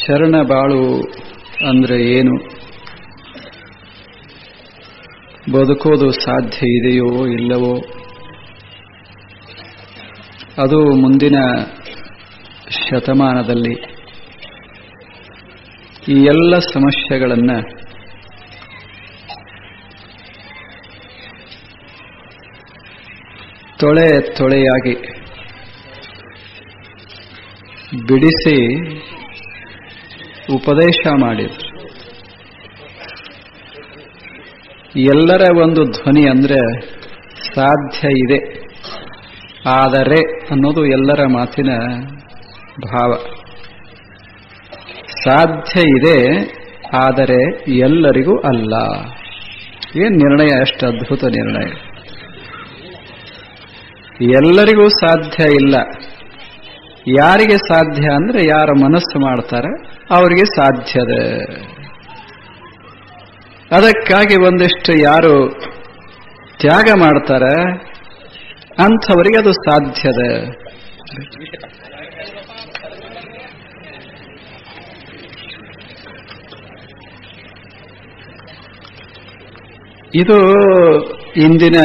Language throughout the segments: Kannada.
ಶರಣ ಬಾಳು ಅಂದ್ರೆ ಏನು? ಬದುಕೋದು ಸಾಧ್ಯ ಇದೆಯೋ ಇಲ್ಲವೋ? ಅದು ಮುಂದಿನ ಶತಮಾನದಲ್ಲಿ ಈ ಎಲ್ಲ ಸಮಸ್ಯೆಗಳನ್ನು ತೊಳೆ ತೊಳೆಯಾಗಿ ಬಿಡಿಸಿ ಉಪದೇಶ ಮಾಡಿದರು. ಎಲ್ಲರ ಒಂದು ಧ್ವನಿ ಅಂದ್ರೆ ಸಾಧ್ಯ ಇದೆ, ಆದರೆ ಅನ್ನೋದು ಎಲ್ಲರ ಮಾತಿನ ಭಾವ. ಸಾಧ್ಯ ಇದೆ, ಆದರೆ ಎಲ್ಲರಿಗೂ ಅಲ್ಲ. ಏನ್ ನಿರ್ಣಯ! ಎಷ್ಟು ಅದ್ಭುತ ನಿರ್ಣಯ! ಎಲ್ಲರಿಗೂ ಸಾಧ್ಯ ಇಲ್ಲ. ಯಾರಿಗೆ ಸಾಧ್ಯ ಅಂದ್ರೆ ಯಾರ ಮನಸ್ಸು ಮಾಡ್ತಾರೆ ಅವರಿಗೆ ಸಾಧ್ಯದ. ಅದಕ್ಕಾಗಿ ಒಂದಿಷ್ಟು ಯಾರು ತ್ಯಾಗ ಮಾಡ್ತಾರೆ ಅಂಥವರಿಗೆ ಅದು ಸಾಧ್ಯದ. ಇದು ಇಂದಿನ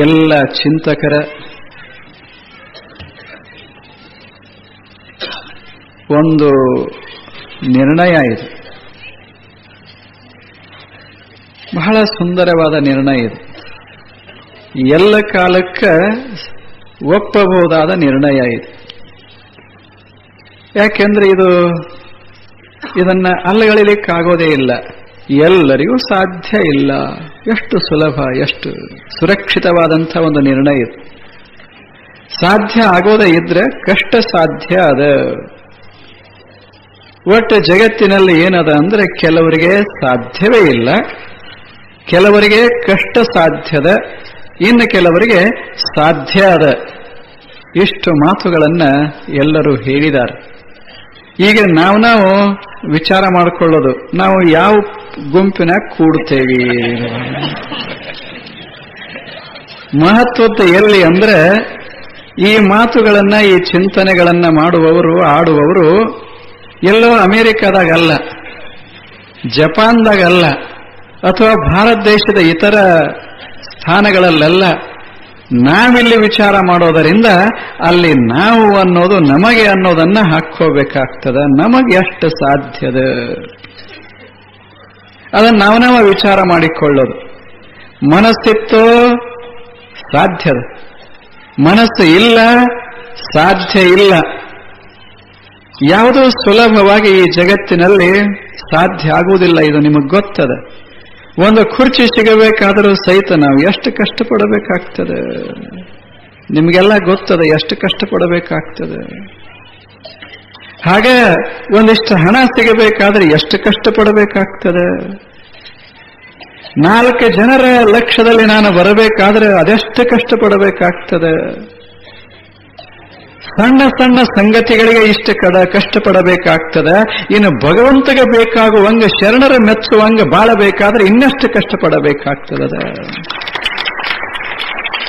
ಎಲ್ಲ ಚಿಂತಕರ ಒಂದು ನಿರ್ಣಯ. ಇದು ಬಹಳ ಸುಂದರವಾದ ನಿರ್ಣಯ. ಇದು ಎಲ್ಲ ಕಾಲಕ್ಕೆ ಒಪ್ಪಬಹುದಾದ ನಿರ್ಣಯ. ಇದು ಯಾಕೆಂದ್ರೆ ಇದನ್ನ ಅಲ್ಲಗಳಿಲಿಕ್ಕಾಗೋದೇ ಇಲ್ಲ. ಎಲ್ಲರಿಗೂ ಸಾಧ್ಯ ಇಲ್ಲ. ಎಷ್ಟು ಸುಲಭ, ಎಷ್ಟು ಸುರಕ್ಷಿತವಾದಂಥ ಒಂದು ನಿರ್ಣಯ. ಇದು ಸಾಧ್ಯ ಆಗೋದೇ ಇದ್ರೆ ಕಷ್ಟ ಸಾಧ್ಯ ಅದ. ಒಟ್ಟು ಜಗತ್ತಿನಲ್ಲಿ ಏನದ ಅಂದ್ರೆ ಕೆಲವರಿಗೆ ಸಾಧ್ಯವೇ ಇಲ್ಲ, ಕೆಲವರಿಗೆ ಕಷ್ಟ ಸಾಧ್ಯದ, ಇನ್ನು ಕೆಲವರಿಗೆ ಸಾಧ್ಯ ಅದ. ಇಷ್ಟು ಮಾತುಗಳನ್ನ ಎಲ್ಲರೂ ಹೇಳಿದ್ದಾರೆ. ಈಗ ನಾವು ವಿಚಾರ ಮಾಡಿಕೊಳ್ಳೋದು, ನಾವು ಯಾವ ಗುಂಪಿನಾಗ ಕೂಡ್ತೇವೆ. ಮಹತ್ವದ ಎಲ್ಲಿ ಅಂದ್ರೆ ಈ ಮಾತುಗಳನ್ನ, ಈ ಚಿಂತನೆಗಳನ್ನ ಮಾಡುವವರು, ಆಡುವವರು ಎಲ್ಲೋ ಅಮೆರಿಕದಾಗಲ್ಲ, ಜಪಾನ್ದಾಗಲ್ಲ, ಅಥವಾ ಭಾರತ ದೇಶದ ಇತರ ಸ್ಥಾನಗಳಲ್ಲೆಲ್ಲ. ನಾವಿಲ್ಲಿ ವಿಚಾರ ಮಾಡೋದರಿಂದ ಅಲ್ಲಿ ನಾವು ಅನ್ನೋದು, ನಮಗೆ ಅನ್ನೋದನ್ನ ಹಾಕೋಬೇಕಾಗ್ತದ. ನಮಗೆ ಎಷ್ಟು ಸಾಧ್ಯದ ಅದನ್ನು ನಾವು ವಿಚಾರ ಮಾಡಿಕೊಳ್ಳೋದು. ಮನಸ್ಸಿತ್ತೋ ಸಾಧ್ಯದ, ಮನಸ್ಸು ಇಲ್ಲ ಸಾಧ್ಯ ಇಲ್ಲ. ಯಾವುದೂ ಸುಲಭವಾಗಿ ಈ ಜಗತ್ತಿನಲ್ಲಿ ಸಾಧ್ಯ ಆಗುವುದಿಲ್ಲ. ಇದು ನಿಮಗೆ ಗೊತ್ತದ. ಒಂದು ಕುರ್ಚಿ ಸಿಗಬೇಕಾದರೂ ಸಹಿತ ನಾವು ಎಷ್ಟು ಕಷ್ಟಪಡಬೇಕಾಗ್ತದೆ. ನಿಮಗೆಲ್ಲ ಗೊತ್ತದ ಎಷ್ಟು ಕಷ್ಟಪಡಬೇಕಾಗ್ತದೆ. ಹಾಗೆ ಒಂದಿಷ್ಟು ಹಣ ಸಿಗಬೇಕಾದ್ರೆ ಎಷ್ಟು ಕಷ್ಟಪಡಬೇಕಾಗ್ತದೆ. 4 ಜನರ ಲಕ್ಷ್ಯದಲ್ಲಿ ನಾನು ಬರಬೇಕಾದ್ರೆ ಅದೆಷ್ಟು ಕಷ್ಟಪಡಬೇಕಾಗ್ತದೆ. ಸಣ್ಣ ಸಣ್ಣ ಸಂಗತಿಗಳಿಗೆ ಇಷ್ಟು ಕಷ್ಟಪಡಬೇಕಾಗ್ತದೆ. ಇನ್ನು ಭಗವಂತಗೆ ಬೇಕಾಗುವಂಗ, ಶರಣರ ಮೆಚ್ಚುವಂಗ ಬಾಳಬೇಕಾದ್ರೆ ಇನ್ನಷ್ಟು ಕಷ್ಟಪಡಬೇಕಾಗ್ತದೆ.